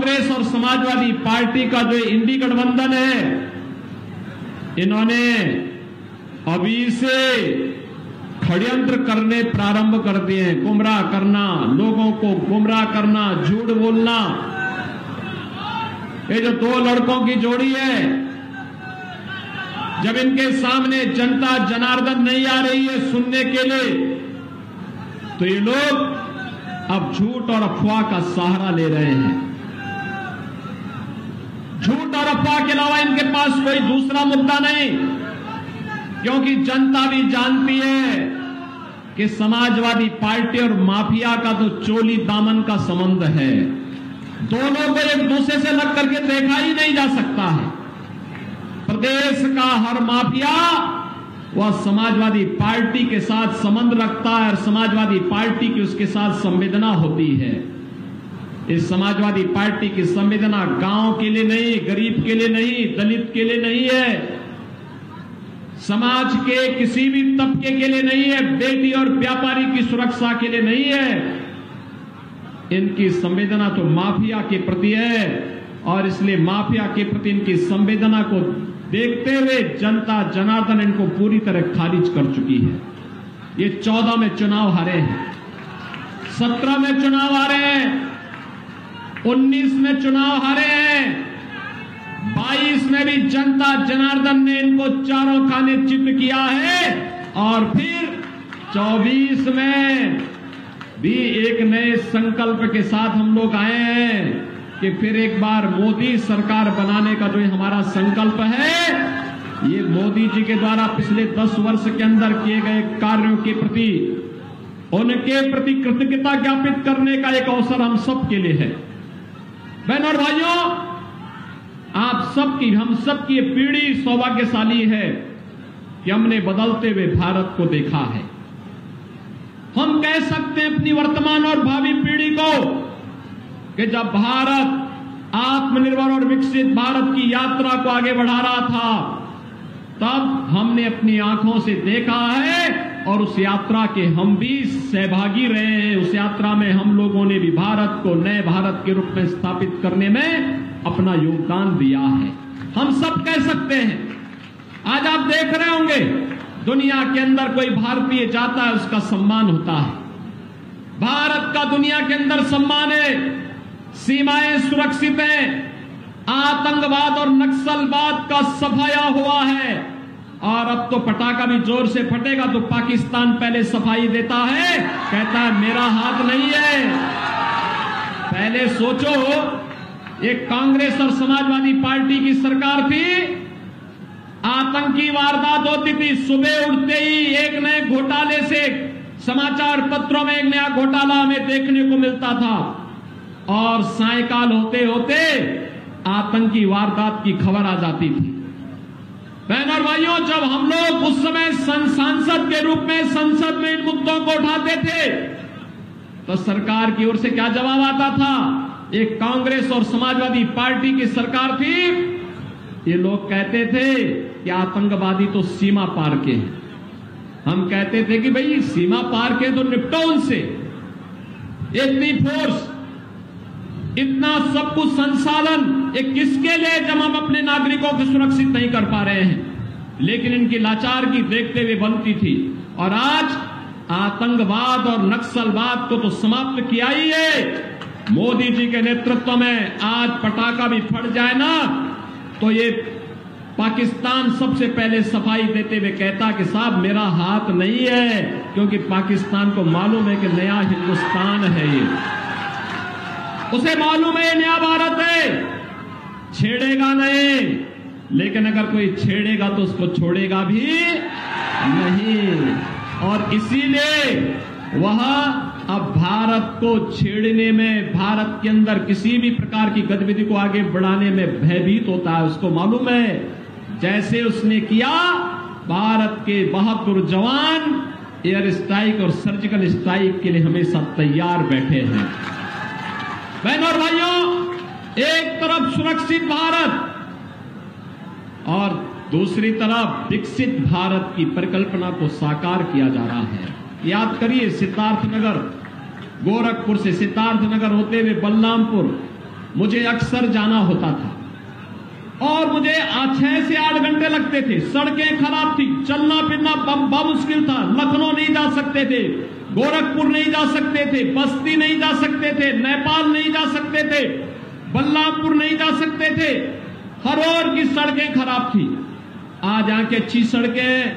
कांग्रेस और समाजवादी पार्टी का जो इंडी गठबंधन है, इन्होंने अभी से षड्यंत्र करने प्रारंभ कर दिए हैं। गुमराह करना, लोगों को गुमराह करना, झूठ बोलना। ये जो दो लड़कों की जोड़ी है, जब इनके सामने जनता जनार्दन नहीं आ रही है सुनने के लिए, तो ये लोग अब झूठ और अफवाह का सहारा ले रहे हैं। झूठ और अफवाह के अलावा इनके पास कोई दूसरा मुद्दा नहीं, क्योंकि जनता भी जानती है कि समाजवादी पार्टी और माफिया का तो चोली दामन का संबंध है। दोनों को एक दूसरे से लग करके देखा ही नहीं जा सकता है। प्रदेश का हर माफिया वह समाजवादी पार्टी के साथ संबंध रखता है और समाजवादी पार्टी की उसके साथ संवेदना होती है। इस समाजवादी पार्टी की संवेदना गांव के लिए नहीं, गरीब के लिए नहीं, दलित के लिए नहीं है, समाज के किसी भी तबके के लिए नहीं है, बेटी और व्यापारी की सुरक्षा के लिए नहीं है। इनकी संवेदना तो माफिया के प्रति है और इसलिए माफिया के प्रति इनकी संवेदना को देखते हुए जनता जनार्दन इनको पूरी तरह खारिज कर चुकी है। ये 14 में चुनाव हारे हैं, 17 में चुनाव हारे हैं, 19 में चुनाव हारे हैं, 22 में भी जनता जनार्दन ने इनको चारों खाने चित किया है और फिर 24 में भी एक नए संकल्प के साथ हम लोग आए हैं कि फिर एक बार मोदी सरकार बनाने का जो हमारा संकल्प है, ये मोदी जी के द्वारा पिछले 10 वर्ष के अंदर किए गए कार्यों के प्रति, उनके प्रति कृतज्ञता ज्ञापित करने का एक अवसर हम सब के लिए है। बहनों और भाइयों, आप सबकी, हम सबकी ये पीढ़ी सौभाग्यशाली है कि हमने बदलते हुए भारत को देखा है। हम कह सकते हैं अपनी वर्तमान और भावी पीढ़ी को कि जब भारत आत्मनिर्भर और विकसित भारत की यात्रा को आगे बढ़ा रहा था, तब हमने अपनी आंखों से देखा है और उस यात्रा के हम भी सहभागी रहे हैं। उस यात्रा में हम लोगों ने भी भारत को नए भारत के रूप में स्थापित करने में अपना योगदान दिया है। हम सब कह सकते हैं। आज आप देख रहे होंगे दुनिया के अंदर कोई भारतीय जाता है, उसका सम्मान होता है। भारत का दुनिया के अंदर सम्मान है, सीमाएं सुरक्षित हैं, आतंकवाद और नक्सलवाद का सफाया हुआ है और अब तो पटाखा भी जोर से फटेगा तो पाकिस्तान पहले सफाई देता है, कहता है मेरा हाथ नहीं है। पहले सोचो, एक कांग्रेस और समाजवादी पार्टी की सरकार थी, आतंकी वारदात होती थी, सुबह उठते ही एक नए घोटाले से समाचार पत्रों में एक नया घोटाला हमें देखने को मिलता था और सायकाल होते होते आतंकी वारदात की खबर आ जाती थी। बहनों और भाइयों, जब हम लोग उस समय सांसद के रूप में संसद में इन मुद्दों को उठाते थे तो सरकार की ओर से क्या जवाब आता था? एक कांग्रेस और समाजवादी पार्टी की सरकार थी, ये लोग कहते थे कि आतंकवादी तो सीमा पार के हैं। हम कहते थे कि भाई सीमा पार के तो निपटो उनसे, इतनी फोर्स, इतना सब कुछ संसाधन, ये किसके लिए जब हम अपने नागरिकों को सुरक्षित नहीं कर पा रहे हैं। लेकिन इनकी लाचारगी देखते हुए बनती थी और आज आतंकवाद और नक्सलवाद को तो समाप्त किया ही है। मोदी जी के नेतृत्व में आज पटाखा भी फट जाए ना तो ये पाकिस्तान सबसे पहले सफाई देते हुए कहता कि साहब मेरा हाथ नहीं है, क्योंकि पाकिस्तान को मालूम है कि नया हिंदुस्तान है, ये उसे मालूम है ये नया भारत है, छेड़ेगा नहीं। लेकिन अगर कोई छेड़ेगा तो उसको छोड़ेगा भी नहीं और इसीलिए वह अब भारत को छेड़ने में, भारत के अंदर किसी भी प्रकार की गतिविधि को आगे बढ़ाने में भयभीत होता है। उसको मालूम है जैसे उसने किया, भारत के बहादुर जवान एयर स्ट्राइक और सर्जिकल स्ट्राइक के लिए हमेशा तैयार बैठे हैं। बहनों और भाइयों, एक तरफ सुरक्षित भारत और दूसरी तरफ विकसित भारत की परिकल्पना को साकार किया जा रहा है। याद करिए, सिद्धार्थनगर, गोरखपुर से सिद्धार्थनगर होते हुए बलरामपुर, मुझे अक्सर जाना होता था और मुझे 6 से 8 घंटे लगते थे। सड़कें खराब थी, चलना फिरना मुश्किल था। लखनऊ नहीं जा सकते थे, गोरखपुर नहीं जा सकते थे, बस्ती नहीं जा सकते थे, नेपाल नहीं जा सकते थे, बल्लापुर नहीं जा सकते थे। हर ओर की सड़कें खराब थी। आज यहाँ की अच्छी सड़कें,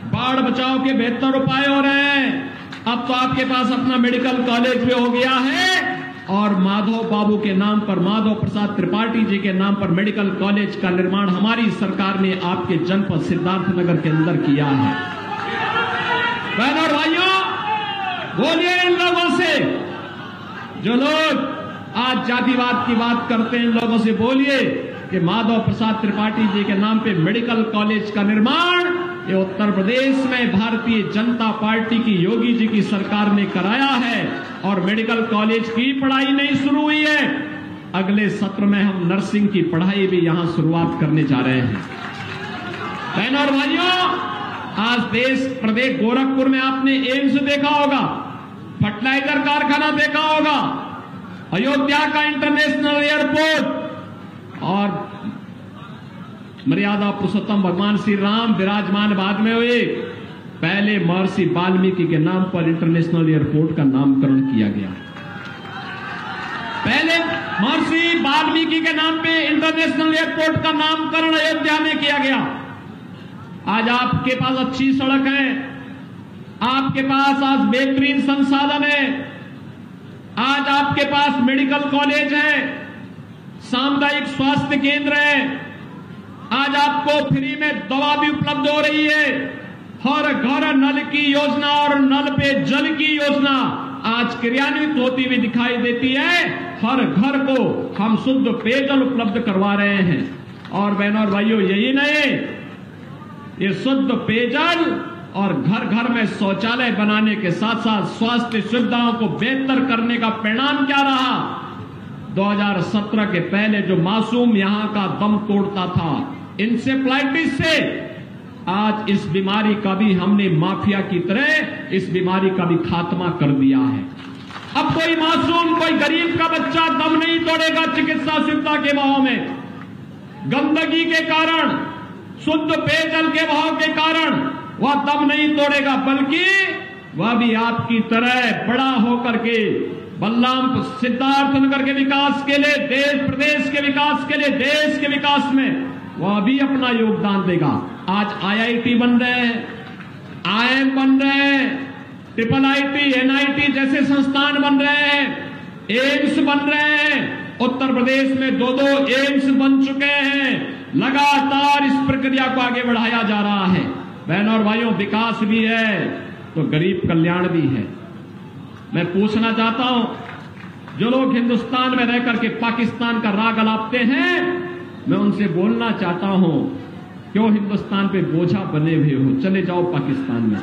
बाढ़ बचाव के बेहतर उपाय हो रहे हैं। अब तो आपके पास अपना मेडिकल कॉलेज भी हो गया है और माधव बाबू के नाम पर, माधव प्रसाद त्रिपाठी जी के नाम पर मेडिकल कॉलेज का निर्माण हमारी सरकार ने आपके जनपद सिद्धार्थनगर के अंदर किया है। बहनों और भाइयों, बोलिए इन लोगों से, जो लोग आज जातिवाद की बात करते हैं, इन लोगों से बोलिए कि माधव प्रसाद त्रिपाठी जी के नाम पे मेडिकल कॉलेज का निर्माण ये उत्तर प्रदेश में भारतीय जनता पार्टी की योगी जी की सरकार ने कराया है और मेडिकल कॉलेज की पढ़ाई नहीं शुरू हुई है। अगले सत्र में हम नर्सिंग की पढ़ाई भी यहां शुरुआत करने जा रहे हैं। बहनों और भाइयों, आज देश प्रदेश गोरखपुर में आपने एम्स देखा होगा, फर्टिलाइजर कारखाना देखा होगा, अयोध्या का इंटरनेशनल एयरपोर्ट और मर्यादा पुरुषोत्तम भगवान श्री राम विराजमान बाद में हुए। पहले महर्षि वाल्मीकि के नाम पर इंटरनेशनल एयरपोर्ट का नामकरण किया गया। पहले महर्षि वाल्मीकि के नाम पे इंटरनेशनल एयरपोर्ट का नामकरण अयोध्या में किया गया। आज आपके पास अच्छी सड़क है, आपके पास आज बेहतरीन संसाधन है, आज आपके पास मेडिकल कॉलेज है, सामुदायिक स्वास्थ्य केंद्र है, आज आपको फ्री में दवा भी उपलब्ध हो रही है। हर घर नल की योजना और नल पे जल की योजना आज क्रियान्वित होती हुई दिखाई देती है। हर घर को हम शुद्ध पेयजल उपलब्ध करवा रहे हैं। और बहनों और भाइयों, यही नहीं, ये शुद्ध पेयजल और घर घर में शौचालय बनाने के साथ साथ स्वास्थ्य सुविधाओं को बेहतर करने का परिणाम क्या रहा? 2017 के पहले जो मासूम यहां का दम तोड़ता था इंसेफ्लाइटिस से, आज इस बीमारी का भी हमने माफिया की तरह इस बीमारी का भी खात्मा कर दिया है। अब कोई मासूम, कोई गरीब का बच्चा दम नहीं तोड़ेगा चिकित्सा सुविधा के अभाव में, गंदगी के कारण, शुद्ध पेयजल के अभाव के कारण वह दम नहीं तोड़ेगा, बल्कि वह भी आपकी तरह बड़ा होकर के बलरामपुर सिद्धार्थनगर के विकास के लिए, देश प्रदेश के विकास के लिए, देश के विकास में वह भी अपना योगदान देगा। आज IIT बन रहे हैं, IIM बन रहे हैं, IIIT, NIT जैसे संस्थान बन रहे हैं, एम्स बन रहे हैं। उत्तर प्रदेश में 2 एम्स बन चुके हैं। लगातार इस प्रक्रिया को आगे बढ़ाया जा रहा है। बहनों और भाइयों, विकास भी है तो गरीब कल्याण भी है। मैं पूछना चाहता हूं, जो लोग हिंदुस्तान में रहकर के पाकिस्तान का राग अलापते हैं, मैं उनसे बोलना चाहता हूं, क्यों हिंदुस्तान पे बोझा बने हुए हो? चले जाओ पाकिस्तान में।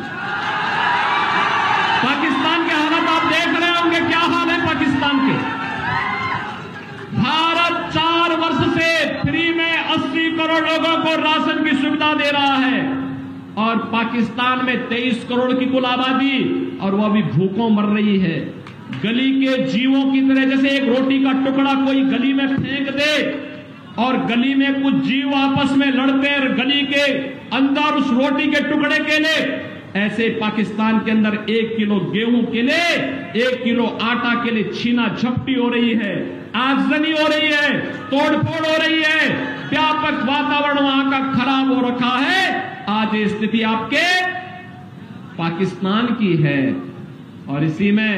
पाकिस्तान के हालात आप देख रहे होंगे, क्या हाल है पाकिस्तान के। भारत 4 वर्ष से फ्री में 80 करोड़ लोगों को राशन की सुविधा दे रहा है और पाकिस्तान में 23 करोड़ की कुल आबादी, और वह भी भूखों मर रही है। गली के जीवों की तरह, जैसे एक रोटी का टुकड़ा कोई गली में फेंक दे और गली में कुछ जीव आपस में लड़ते हैं गली के अंदर उस रोटी के टुकड़े के लिए, ऐसे पाकिस्तान के अंदर 1 किलो गेहूं के लिए, 1 किलो आटा के लिए छीना झपटी हो रही है, आगजनी हो रही है, तोड़फोड़ हो रही है। व्यापक वातावरण वहां का खराब हो रखा है। आज ये स्थिति आपके पाकिस्तान की है। और इसी में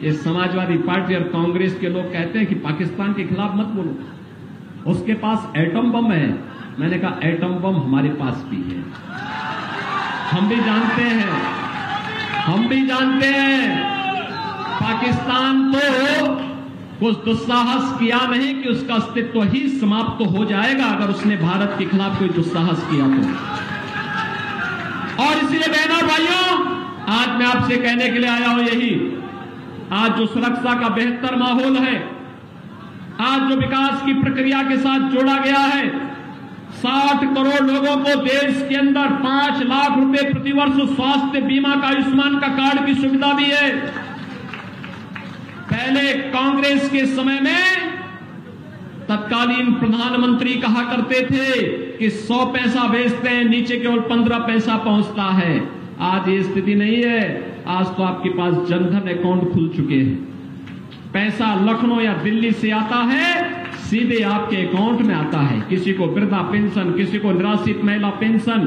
ये समाजवादी पार्टी और कांग्रेस के लोग कहते हैं कि पाकिस्तान के खिलाफ मत बोलो, उसके पास एटम बम है। मैंने कहा एटम बम हमारे पास भी है, हम भी जानते हैं, हम भी जानते हैं। पाकिस्तान तो कुछ दुस्साहस किया नहीं कि उसका अस्तित्व ही समाप्त हो जाएगा अगर उसने भारत के खिलाफ कोई दुस्साहस किया तो। और इसलिए बहनों भाइयों, आज मैं आपसे कहने के लिए आया हूं यही, आज जो सुरक्षा का बेहतर माहौल है, आज जो विकास की प्रक्रिया के साथ जोड़ा गया है, 60 करोड़ लोगों को देश के अंदर 5 लाख रुपए प्रतिवर्ष स्वास्थ्य बीमा का, आयुष्मान का कार्ड की सुविधा भी है। पहले कांग्रेस के समय में तत्कालीन प्रधानमंत्री कहा करते थे कि 100 पैसा बेचते हैं, नीचे केवल 15 पैसा पहुंचता है। आज ये स्थिति नहीं है। आज तो आपके पास जनधन अकाउंट खुल चुके हैं। पैसा लखनऊ या दिल्ली से आता है, सीधे आपके अकाउंट में आता है। किसी को वृद्धा पेंशन, किसी को निराश्रित महिला पेंशन,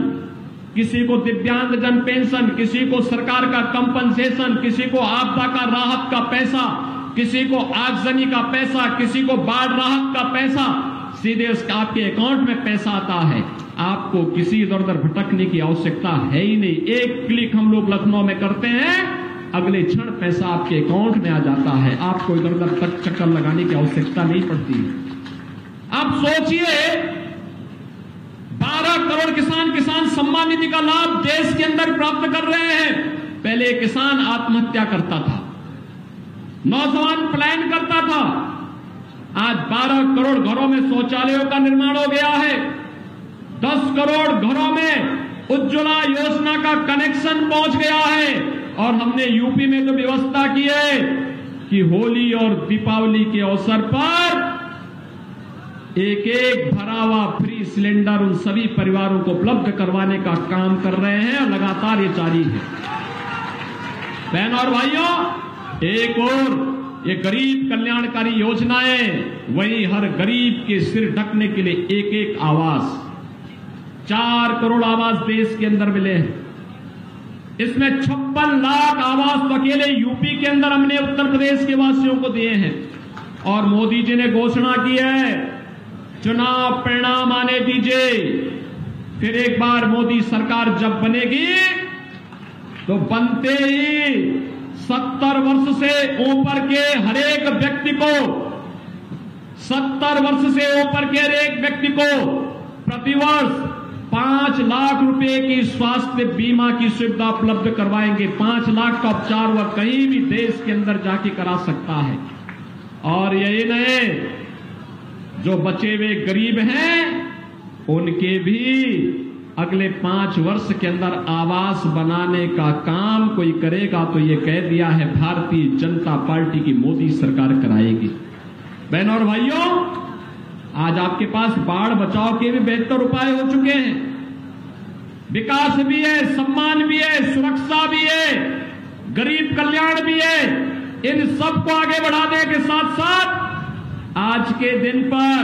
किसी को दिव्यांगजन पेंशन, किसी को सरकार का कंपनसेशन, किसी को आपदा का राहत का पैसा, किसी को आगजनी का पैसा, किसी को बाढ़ राहत का पैसा, सीधे उसका आपके अकाउंट में पैसा आता है। आपको किसी इधर उधर भटकने की आवश्यकता है ही नहीं। एक क्लिक हम लोग लखनऊ में करते हैं, अगले क्षण पैसा आपके अकाउंट में आ जाता है। आपको इधर उधर तक चक्कर लगाने की आवश्यकता नहीं पड़ती। अब सोचिए, 12 करोड़ किसान सम्मान निधि का लाभ देश के अंदर प्राप्त कर रहे हैं। पहले किसान आत्महत्या करता था, नौजवान पलायन करता था। आज 12 करोड़ घरों में शौचालयों का निर्माण हो गया है। 10 करोड़ घरों में उज्ज्वला योजना का कनेक्शन पहुंच गया है। और हमने यूपी में तो व्यवस्था की है कि होली और दीपावली के अवसर पर एक भरा हुआ फ्री सिलेंडर उन सभी परिवारों को उपलब्ध करवाने का काम कर रहे हैं और लगातार ये जारी है। बहनों और भाइयों, एक और ये गरीब कल्याणकारी योजनाएं, वही हर गरीब के सिर ढकने के लिए एक एक आवास। 4 करोड़ आवास देश के अंदर मिले हैं। इसमें 56 लाख आवास तो अकेले यूपी के अंदर हमने उत्तर प्रदेश के वासियों को दिए हैं। और मोदी जी ने घोषणा की है, चुनाव परिणाम आने दीजिए, फिर एक बार मोदी सरकार जब बनेगी तो बनते ही 70 वर्ष से ऊपर के हरेक व्यक्ति को 70 वर्ष से ऊपर के हरेक व्यक्ति को प्रतिवर्ष 5 लाख रुपए की स्वास्थ्य बीमा की सुविधा उपलब्ध करवाएंगे। 5 लाख का उपचार वह कहीं भी देश के अंदर जाके करा सकता है। और यही नहीं, जो बचे हुए गरीब हैं उनके भी अगले 5 वर्ष के अंदर आवास बनाने का काम कोई करेगा तो ये कह दिया है भारतीय जनता पार्टी की मोदी सरकार कराएगी। बहनों और भाइयों, आज आपके पास बाढ़ बचाव के भी बेहतर उपाय हो चुके हैं। विकास भी है, सम्मान भी है, सुरक्षा भी है, गरीब कल्याण भी है। इन सबको आगे बढ़ाने के साथ साथ आज के दिन पर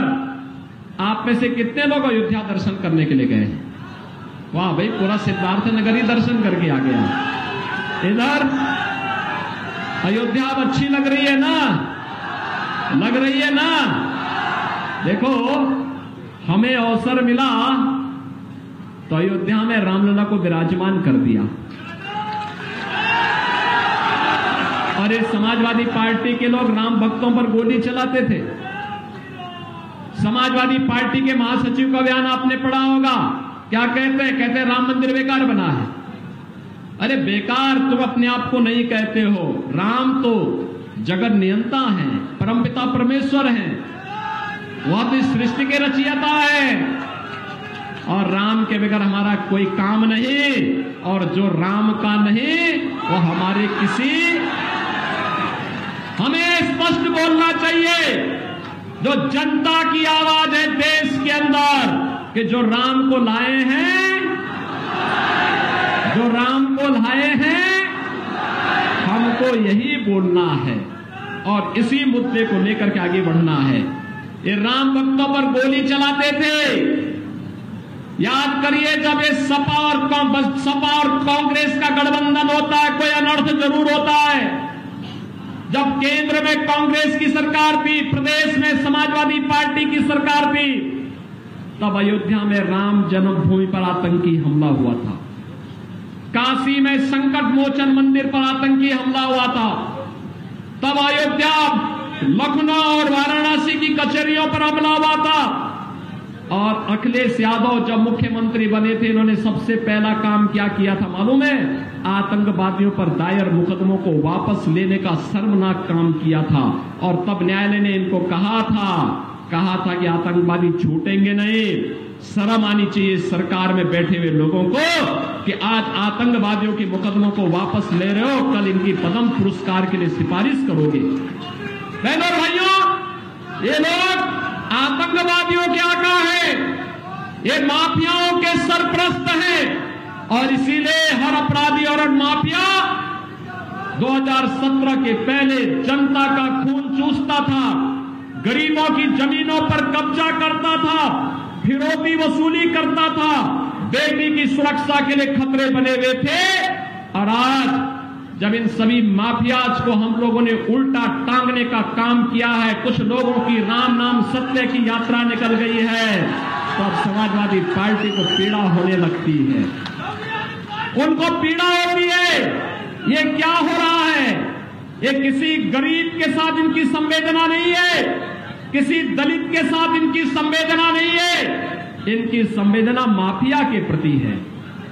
आप में से कितने लोग अयोध्या दर्शन करने के लिए गए हैं? वाह भाई, पूरा सिद्धार्थ नगर ही दर्शन करके आ गया। इधर अयोध्या अब अच्छी लग रही है ना? लग रही है ना? देखो, हमें अवसर मिला तो अयोध्या में रामलला को विराजमान कर दिया। और इस समाजवादी पार्टी के लोग राम भक्तों पर गोली चलाते थे। समाजवादी पार्टी के महासचिव का बयान आपने पढ़ा होगा। क्या कहते हैं? कहते हैं राम मंदिर बेकार बना है। अरे बेकार तुम अपने आप को नहीं कहते हो। राम तो जगत नियंता है, परमपिता परमेश्वर हैं, वह तो सृष्टि के रचयिता है। और राम के बगैर हमारा कोई काम नहीं, और जो राम का नहीं वो हमारे किसी। हमें स्पष्ट बोलना चाहिए, जो जनता की आवाज है देश के अंदर, कि जो राम को लाए हैं, जो राम को लाए हैं, हमको यही बोलना है और इसी मुद्दे को लेकर के आगे बढ़ना है। ये राम भक्तों पर गोली चलाते थे। याद करिए, जब ये सपा और कांग्रेस का गठबंधन होता है, कोई अनर्थ जरूर होता है। जब केंद्र में कांग्रेस की सरकार थी, प्रदेश में समाजवादी पार्टी की सरकार थी, तब अयोध्या में राम जन्मभूमि पर आतंकी हमला हुआ था। काशी में संकट मोचन मंदिर पर आतंकी हमला हुआ था। तब अयोध्या, लखनऊ और वाराणसी की कचहरियों पर हमला हुआ था। और अखिलेश यादव जब मुख्यमंत्री बने थे, इन्होंने सबसे पहला काम क्या किया था मालूम है? आतंकवादियों पर दायर मुकदमों को वापस लेने का शर्मनाक काम किया था। और तब न्यायालय ने इनको कहा था कि आतंकवादी छूटेंगे नहीं। शर्म आनी चाहिए सरकार में बैठे हुए लोगों को कि आज आतंकवादियों के मुकदमों को वापस ले रहे हो, कल इनकी पद्म पुरस्कार के लिए सिफारिश करोगे। बहनों और भाइयों, ये लोग आतंकवादियों के आका है, ये माफियाओं के सरपरस्त हैं और इसीलिए हर अपराधी और माफिया 2017 के पहले जनता का खून चूसता था, गरीबों की जमीनों पर कब्जा करता था, फिरौती वसूली करता था, बेटी की सुरक्षा के लिए खतरे बने हुए थे। और आज जब इन सभी माफियाज को हम लोगों ने उल्टा टांगने का काम किया है, कुछ लोगों की राम नाम सत्य की यात्रा निकल गई है, तो अब समाजवादी पार्टी को पीड़ा होने लगती है, उनको पीड़ा होती है। ये क्या हो रहा है? ये किसी गरीब के साथ इनकी संवेदना नहीं है, किसी दलित के साथ इनकी संवेदना नहीं है, इनकी संवेदना माफिया के प्रति है।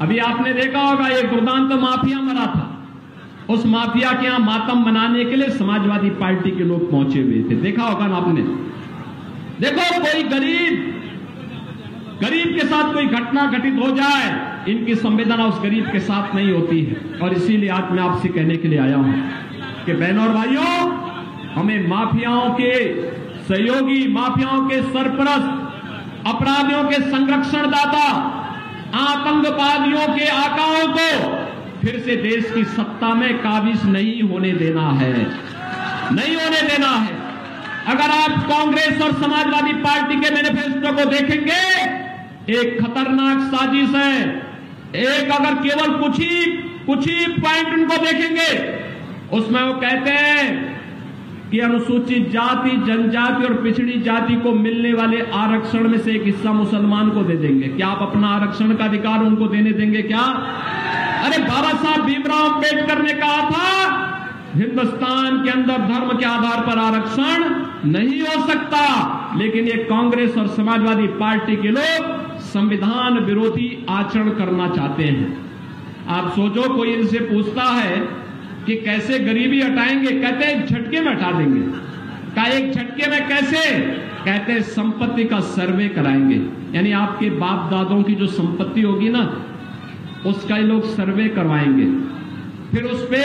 अभी आपने देखा होगा ये दुर्दांत माफिया मरा था, उस माफिया के यहां मातम मनाने के लिए समाजवादी पार्टी के लोग पहुंचे हुए थे, देखा होगा ना आपने। देखो कोई गरीब के साथ कोई घटना घटित हो जाए, इनकी संवेदना उस गरीब के साथ नहीं होती है। और इसीलिए आज मैं आपसे कहने के लिए आया हूं कि बहनों और भाइयों, हमें माफियाओं के सहयोगी, माफियाओं के सरपरस्त, अपराधियों के संरक्षणदाता, आतंकवादियों के आकाओं को फिर से देश की सत्ता में काबिज नहीं होने देना है, नहीं होने देना है। अगर आप कांग्रेस और समाजवादी पार्टी के मैनिफेस्टो को देखेंगे, एक खतरनाक साजिश है। एक अगर केवल कुछ ही पॉइंट उनको देखेंगे, उसमें वो कहते हैं कि अनुसूचित जाति, जनजाति और पिछड़ी जाति को मिलने वाले आरक्षण में से एक हिस्सा मुसलमान को दे देंगे। क्या आप अपना आरक्षण का अधिकार उनको देने देंगे क्या? अरे बाबा साहब भीमराव अम्बेडकर ने कहा था हिंदुस्तान के अंदर धर्म के आधार पर आरक्षण नहीं हो सकता, लेकिन ये कांग्रेस और समाजवादी पार्टी के लोग संविधान विरोधी आचरण करना चाहते हैं। आप सोचो, कोई इनसे पूछता है कि कैसे गरीबी हटाएंगे, कहते हैं एक झटके में हटा देंगे। क्या एक झटके में कैसे? कहते हैं संपत्ति का सर्वे कराएंगे, यानी आपके बाप दादों की जो संपत्ति होगी ना, उसका ये लोग सर्वे करवाएंगे, फिर उस पे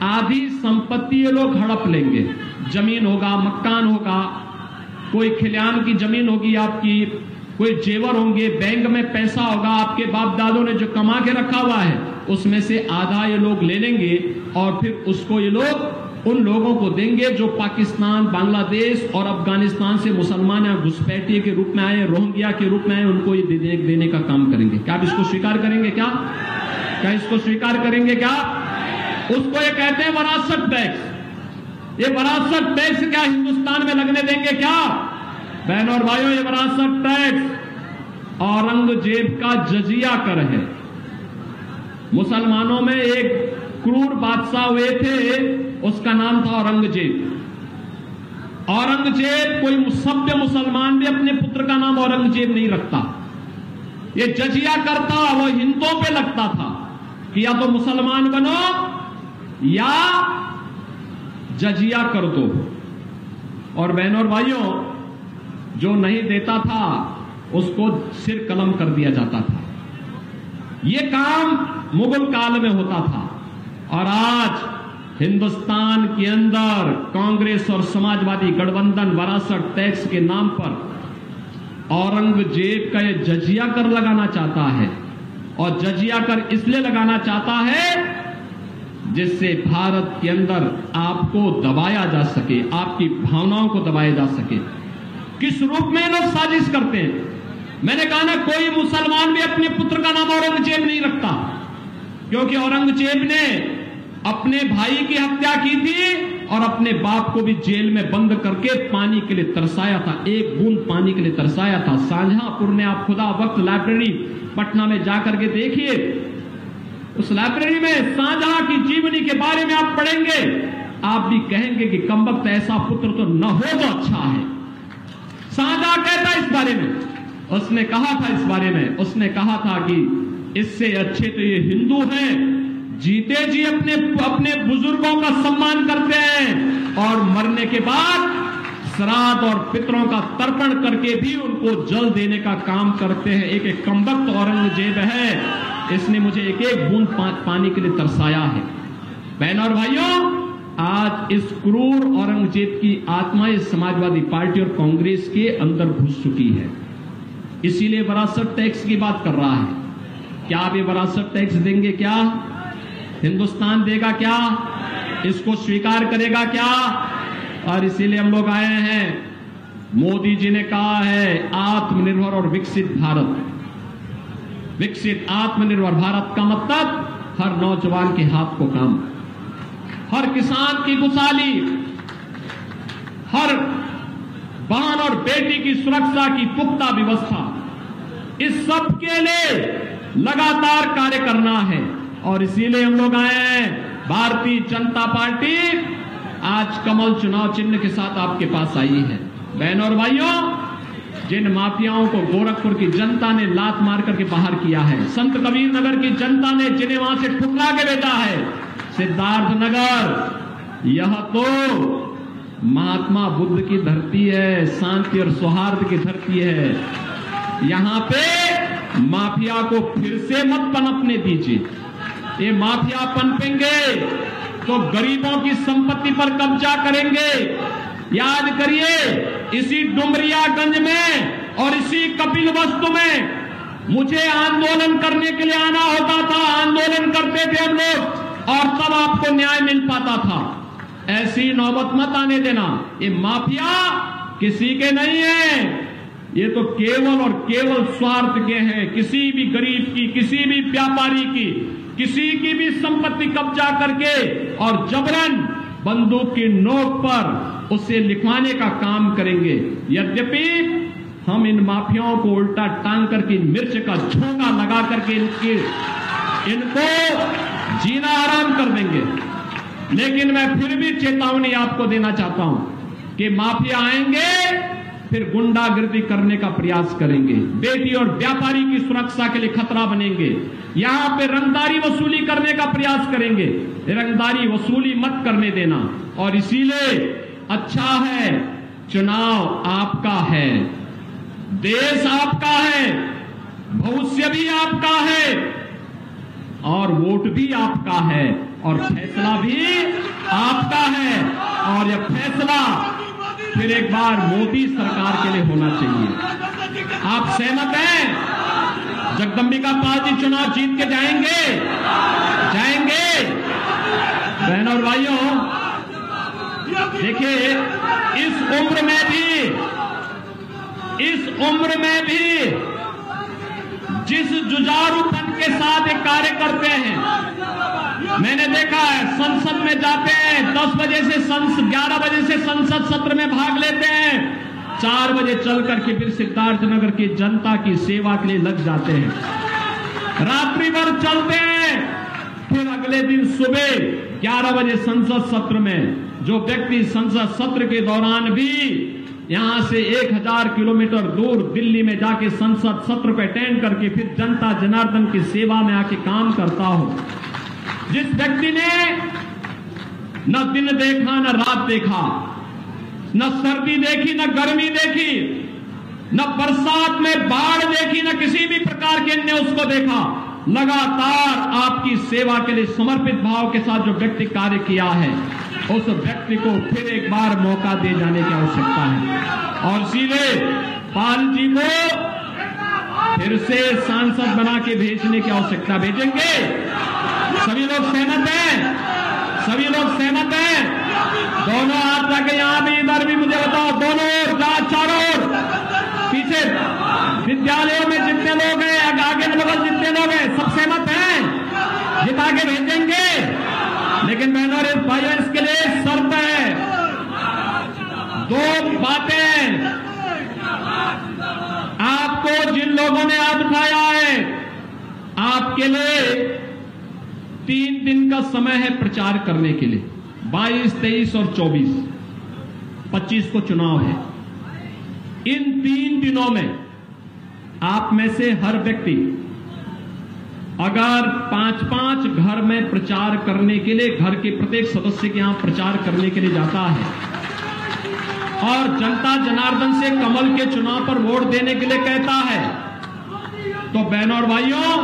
आधी संपत्ति ये लोग हड़प लेंगे। जमीन होगा, मकान होगा, कोई खलिहान की जमीन होगी आपकी, कोई जेवर होंगे, बैंक में पैसा होगा, आपके बाप दादों ने जो कमा के रखा हुआ है उसमें से आधा ये लोग ले लेंगे और फिर उसको ये लोग उन लोगों को देंगे जो पाकिस्तान, बांग्लादेश और अफगानिस्तान से मुसलमान या घुसपैठिए के रूप में आए, रोहिंग्या के रूप में आए, उनको ये देने का काम करेंगे। क्या आप इसको स्वीकार करेंगे? क्या इसको स्वीकार करेंगे? क्या उसको ये कहते हैं वरासत टैक्स। ये वरासत टैक्स क्या हिंदुस्तान में लगने देंगे क्या? बहनों और भाइयों, ये वरासत टैक्स औरंगजेब का जजिया कर है। मुसलमानों में एक क्रूर बादशाह हुए थे, उसका नाम था औरंगजेब। औरंगजेब, कोई सभ्य मुसलमान भी अपने पुत्र का नाम औरंगजेब नहीं रखता। ये जजिया करता, वो हिंदुओं पे लगता था कि या तो मुसलमान बनो या जजिया कर दो। और बहनों और भाइयों, जो नहीं देता था उसको सिर कलम कर दिया जाता था। ये काम मुगल काल में होता था और आज हिंदुस्तान के अंदर कांग्रेस और समाजवादी गठबंधन वरासत टैक्स के नाम पर औरंगजेब का ये जजिया कर लगाना चाहता है। और जजिया कर इसलिए लगाना चाहता है जिससे भारत के अंदर आपको दबाया जा सके, आपकी भावनाओं को दबाया जा सके। किस रूप में लोग साजिश करते हैं? मैंने कहा ना, कोई मुसलमान भी अपने पुत्र का नाम औरंगजेब नहीं रखता, क्योंकि औरंगजेब ने अपने भाई की हत्या की थी और अपने बाप को भी जेल में बंद करके पानी के लिए तरसाया था, एक बूंद पानी के लिए तरसाया था। शाहजहांपुर में आप खुदा वक्त लाइब्रेरी पटना में जाकर के देखिए, उस लाइब्रेरी में शाहजहां की जीवनी के बारे में आप पढ़ेंगे, आप भी कहेंगे कि कमबख्त ऐसा पुत्र तो न हो तो अच्छा है। शाहजहां कहता है इस बारे में, उसने कहा था इस बारे में, उसने कहा था कि इससे अच्छे तो ये हिंदू हैं, जीते जी अपने बुजुर्गों का सम्मान करते हैं और मरने के बाद श्राद्ध और पितरों का तर्पण करके भी उनको जल देने का काम करते हैं। एक कमबख्त औरंगजेब है, इसने मुझे एक एक बूंद पानी के लिए तरसाया है। बहनों और भाइयों, आज इस क्रूर औरंगजेब की आत्मा इस समाजवादी पार्टी और कांग्रेस के अंदर घुस चुकी है। इसीलिए विरासत टैक्स की बात कर रहा है। क्या आप ये विरासत टैक्स देंगे? क्या हिंदुस्तान देगा? क्या इसको स्वीकार करेगा? क्या? और इसीलिए हम लोग आए हैं। मोदी जी ने कहा है आत्मनिर्भर और विकसित भारत। विकसित आत्मनिर्भर भारत का मतलब हर नौजवान के हाथ को काम, हर किसान की खुशहाली, हर बहन और बेटी की सुरक्षा की पुख्ता व्यवस्था, इस सब के लिए लगातार कार्य करना है। और इसीलिए हम लोग आए हैं। भारतीय जनता पार्टी आज कमल चुनाव चिन्ह के साथ आपके पास आई है। बहनों और भाइयों, जिन माफियाओं को गोरखपुर की जनता ने लात मार करके बाहर किया है, संत कबीर नगर की जनता ने जिन्हें वहां से ठुकरा के भेजा है, सिद्धार्थ नगर, यह तो महात्मा बुद्ध की धरती है, शांति और सौहार्द की धरती है। यहां पे माफिया को फिर से मत पनपने दीजिए। ये माफिया पनपेंगे तो गरीबों की संपत्ति पर कब्जा करेंगे। याद करिए, इसी डुमरियागंज में और इसी कपिलवस्तु में मुझे आंदोलन करने के लिए आना होता था। आंदोलन करते थे हम लोग और तब आपको न्याय मिल पाता था। ऐसी नौबत मत आने देना। ये माफिया किसी के नहीं है, ये तो केवल और केवल स्वार्थ के हैं। किसी भी गरीब की, किसी भी व्यापारी की, किसी की भी संपत्ति कब्जा करके और जबरन बंदूक की नोक पर उसे लिखवाने का काम करेंगे। यद्यपि हम इन माफियाओं को उल्टा टांग करके मिर्च का झोंका लगा करके इनको जीना आराम कर देंगे। लेकिन मैं फिर भी चेतावनी आपको देना चाहता हूं कि माफिया आएंगे फिर गुंडागिर्दी करने का प्रयास करेंगे, बेटी और व्यापारी की सुरक्षा के लिए खतरा बनेंगे, यहां पे रंगदारी वसूली करने का प्रयास करेंगे। रंगदारी वसूली मत करने देना। और इसीलिए अच्छा है, चुनाव आपका है, देश आपका है, भविष्य भी आपका है और वोट भी आपका है और फैसला भी आपका है। और यह फैसला फिर एक बार मोदी सरकार के लिए होना चाहिए। आप सहमत हैं? जगदम्बिका पाल जी चुनाव जीत के जाएंगे? जाएंगे? बहनों और भाइयों, देखिए, इस उम्र में भी जिस जुझारूपन के साथ ये कार्य करते हैं, मैंने देखा है संसद में जाते हैं 10 बजे से 11 बजे से संसद सत्र में भाग लेते हैं, 4 बजे चल करके फिर सिद्धार्थनगर की जनता की सेवा के लिए लग जाते हैं, रात्रि भर चलते हैं, फिर अगले दिन सुबह 11 बजे संसद सत्र में, जो व्यक्ति संसद सत्र के दौरान भी यहां से 1000 किलोमीटर दूर दिल्ली में जाके संसद सत्र पे अटेंड करके फिर जनता जनार्दन की सेवा में आके काम करता हो, जिस व्यक्ति ने न दिन देखा न रात देखा, न सर्दी देखी न गर्मी देखी, न बरसात में बाढ़ देखी, न किसी भी प्रकार के अन्य उसको देखा, लगातार आपकी सेवा के लिए समर्पित भाव के साथ जो व्यक्ति कार्य किया है, उस व्यक्ति को फिर एक बार मौका दे जाने की आवश्यकता है। और इसीलिए पाल जी को फिर से सांसद बना के भेजने की आवश्यकता। भेजेंगे? सभी लोग सहमत हैं? सभी लोग सहमत हैं? दोनों हाथ जाके यहां भी इधर भी मुझे बताओ, दोनों ओर, चारों ओर, पीछे विद्यालयों में जितने लोग हैं, आगे बगल जितने लोग हैं, सब सहमत हैं? जिता के भेजेंगे। लेकिन बहनों और भाइयों, इसके लिए शर्त है, 2 बातें। आपको जिन लोगों ने हाथ उठाया है, आपके लिए 3 दिन का समय है प्रचार करने के लिए। 22, 23 और 24, 25 को चुनाव है। इन 3 दिनों में आप में से हर व्यक्ति अगर 5-5 घर में प्रचार करने के लिए, घर के प्रत्येक सदस्य के यहां प्रचार करने के लिए जाता है और जनता जनार्दन से कमल के चुनाव पर वोट देने के लिए कहता है, तो बहनों और भाइयों,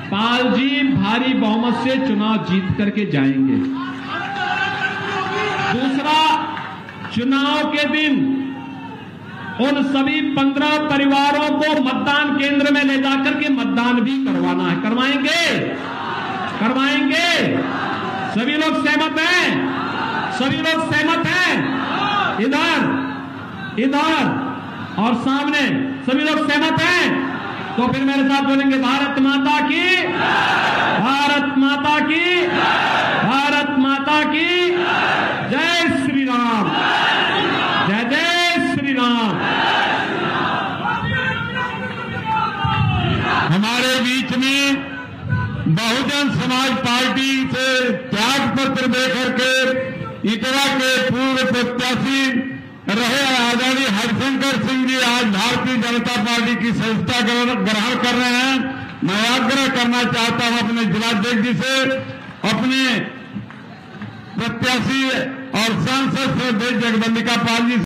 पाल जी भारी बहुमत से चुनाव जीत करके जाएंगे। दूसरा, चुनाव के दिन उन सभी 15 परिवारों को मतदान केंद्र में ले जाकर के मतदान भी करवाना है। करवाएंगे? करवाएंगे? सभी लोग सहमत हैं? सभी लोग सहमत हैं? इधर और सामने सभी लोग सहमत हैं? तो फिर मेरे साथ बोलेंगे भारत माता की, भारत माता की, भारत माता की जय श्री राम, जय जय श्री राम। हमारे बीच में बहुजन समाज पार्टी से त्याग पत्र देकर के इतरा के पूर्व प्रत्याशी रहे आदरणीय हरिशंकर सिंह जी आज भारतीय जनता पार्टी की सदस्यता ग्रहण कर रहे हैं। मैं आग्रह करना चाहता हूं अपने जिलाध्यक्ष जी से, अपने प्रत्याशी और सांसद श्री जगदम्बिका पाल जी